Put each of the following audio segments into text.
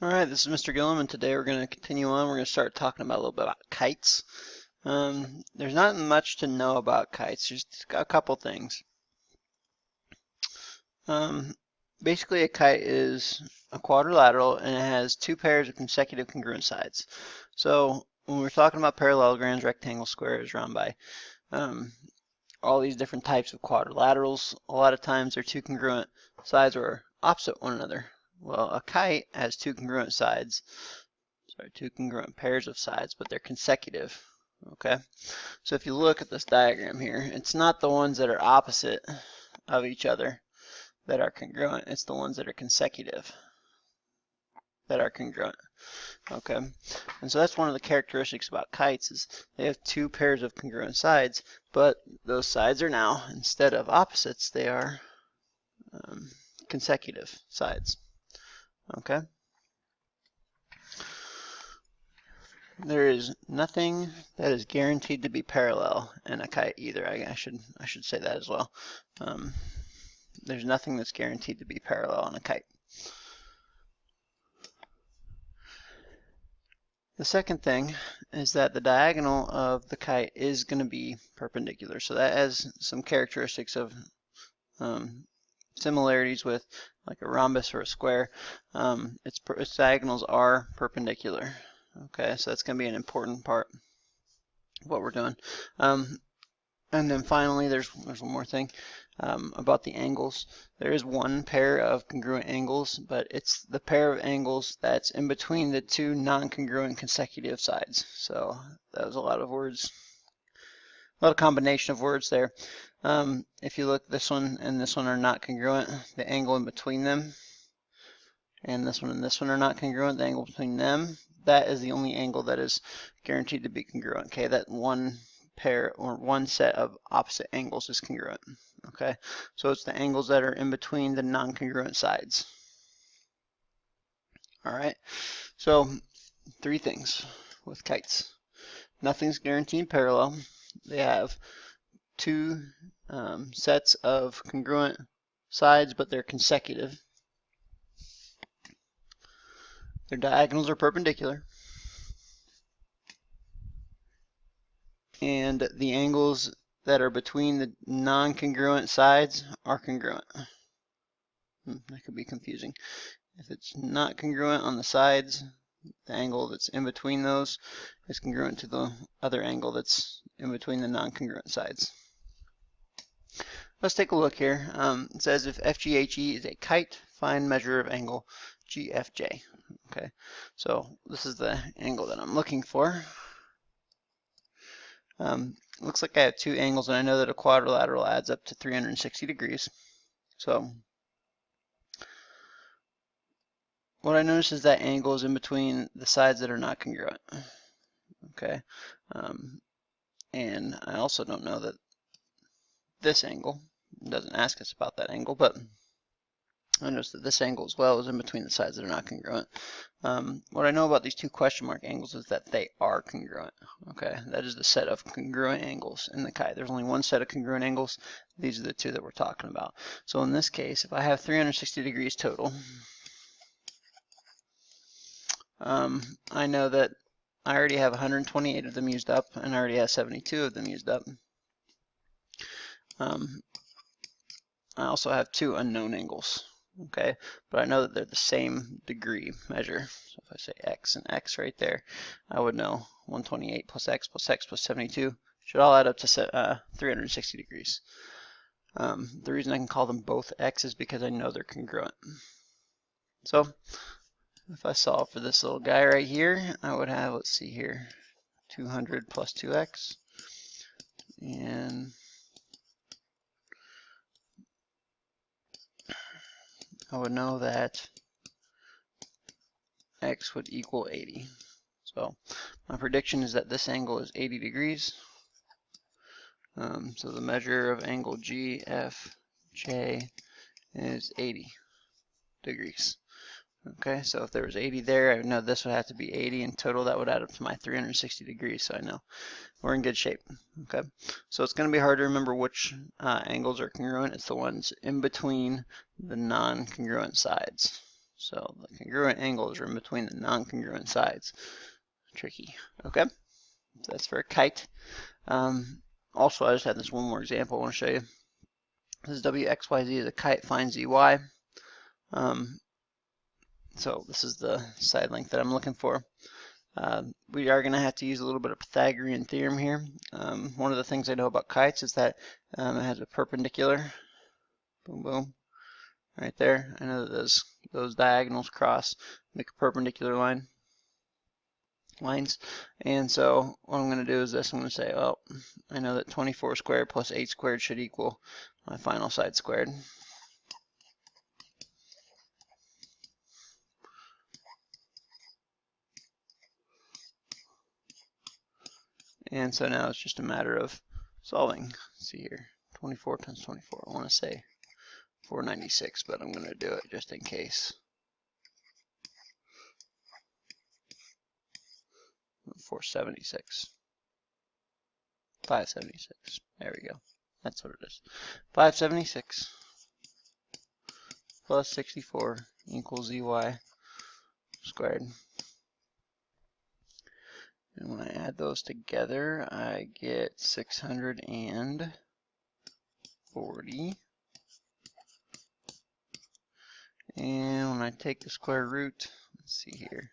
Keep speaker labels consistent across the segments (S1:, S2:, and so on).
S1: Alright, this is Mr. Gillum, and today we're going to continue on. We're going to start talking about a little bit about kites. There's not much to know about kites, just a couple things. Basically, a kite is a quadrilateral, and it has two pairs of consecutive congruent sides. So when we're talking about parallelograms, rectangles, squares, rhombi, all these different types of quadrilaterals, a lot of times they're two congruent sides or opposite one another. Well, a kite has two congruent sides, two congruent pairs of sides, but they're consecutive. Okay, so if you look at this diagram here, it's not the ones that are opposite of each other that are congruent, it's the ones that are consecutive that are congruent. Okay, and so that's one of the characteristics about kites is they have two pairs of congruent sides, but those sides are now, instead of opposites, they are consecutive sides. Okay. There is nothing that is guaranteed to be parallel in a kite either. I should say that as well. There's nothing that's guaranteed to be parallel in a kite. The second thing is that the diagonal of the kite is going to be perpendicular. So that has some characteristics of similarities with like a rhombus or a square. Its diagonals are perpendicular. Okay, so that's going to be an important part of what we're doing. And then finally, there's one more thing about the angles. There is one pair of congruent angles, but it's the pair of angles that's in between the two non-congruent consecutive sides. So that was a lot of words, a lot of combination of words there. If you look, this one and this one are not congruent. The angle in between them and this one are not congruent. The angle between them, that is the only angle that is guaranteed to be congruent. Okay, that one pair or one set of opposite angles is congruent. Okay, so it's the angles that are in between the non-congruent sides. All right, so three things with kites. Nothing's guaranteed parallel. They have two sets of congruent sides, but they're consecutive. Their diagonals are perpendicular. And the angles that are between the non-congruent sides are congruent. That could be confusing. If it's not congruent on the sides, the angle that's in between those is congruent to the other angle that's in between the non-congruent sides. Let's take a look here. It says if FGHE is a kite, find measure of angle GFJ. Okay, so this is the angle that I'm looking for. Looks like I have two angles, and I know that a quadrilateral adds up to 360 degrees. So what I notice is that angle is in between the sides that are not congruent. Okay, and I also don't know that this angle, it doesn't ask us about that angle, but I notice that this angle as well is in between the sides that are not congruent. What I know about these two question mark angles is that they are congruent. Okay, that is the set of congruent angles in the kite. There's only one set of congruent angles. These are the two that we're talking about. So in this case, if I have 360 degrees total, I know that I already have 128 of them used up, and I already have 72 of them used up. I also have two unknown angles. Okay, but I know that they're the same degree measure. So if I say x and x right there, I would know 128 plus x plus 72 should all add up to 360 degrees. The reason I can call them both x is because I know they're congruent. So if I solve for this little guy right here, I would have, let's see here, 200 plus 2x, and I would know that x would equal 80. So my prediction is that this angle is 80 degrees. So the measure of angle GFJ is 80 degrees. Okay, so if there was 80 there, I would know this would have to be 80 in total. That would add up to my 360 degrees, so I know we're in good shape. Okay, so it's going to be hard to remember which angles are congruent. It's the ones in between the non-congruent sides. So the congruent angles are in between the non-congruent sides. Tricky. Okay, so that's for a kite. Also, I just have this one more example I want to show you. This is WXYZ is a kite, find ZY. So this is the side length that I'm looking for. We are going to have to use a little bit of Pythagorean theorem here. One of the things I know about kites is that it has a perpendicular, boom, boom, right there. I know that those diagonals cross, make a perpendicular lines. And so what I'm going to do is this. I'm going to say, well, I know that 24 squared plus 8 squared should equal my final side squared. And so now it's just a matter of solving. Let's see here, 24 times 24. I want to say 496, but I'm going to do it just in case. 476. 576. There we go. That's what it is. 576 plus 64 equals ZY squared. And when I add those together, I get 640. And when I take the square root, let's see here.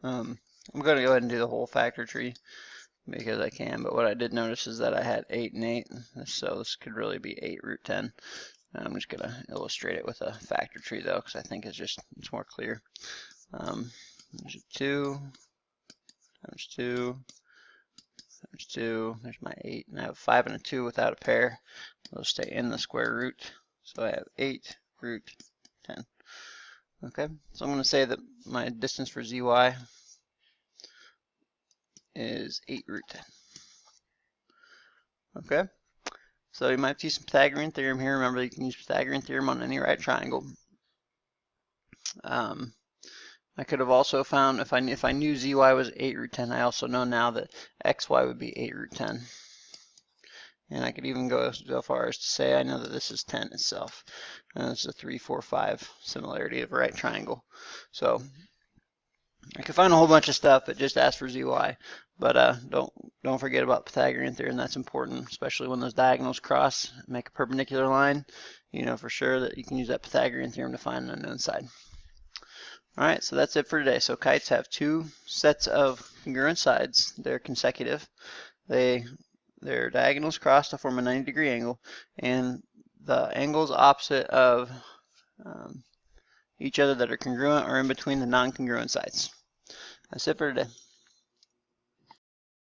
S1: I'm going to go ahead and do the whole factor tree because I can, but what I did notice is that I had 8 and 8, so this could really be 8 root 10. I'm just going to illustrate it with a factor tree though, because I think it's more clear. There's a 2, times 2, times 2, there's my 8, and I have a 5 and a 2 without a pair. Those stay in the square root, so I have 8 root 10. Okay, so I'm going to say that my distance for ZY is 8 root 10. Okay, so you might have to use some Pythagorean theorem here. Remember, you can use Pythagorean theorem on any right triangle. I could have also found, if I knew ZY was 8 root 10, I also know now that XY would be 8 root 10. And I could even go so far as to say I know that this is 10 itself. And this is a 3, 4, 5 similarity of a right triangle. So I could find a whole bunch of stuff, but just ask for ZY. But don't forget about Pythagorean theorem. That's important, especially when those diagonals cross, make a perpendicular line. You know for sure that you can use that Pythagorean theorem to find an unknown side. All right, so that's it for today. So kites have 2 sets of congruent sides. They're consecutive. Their diagonals cross to form a 90-degree angle, and the angles opposite of each other that are congruent are in between the non-congruent sides. That's it for today.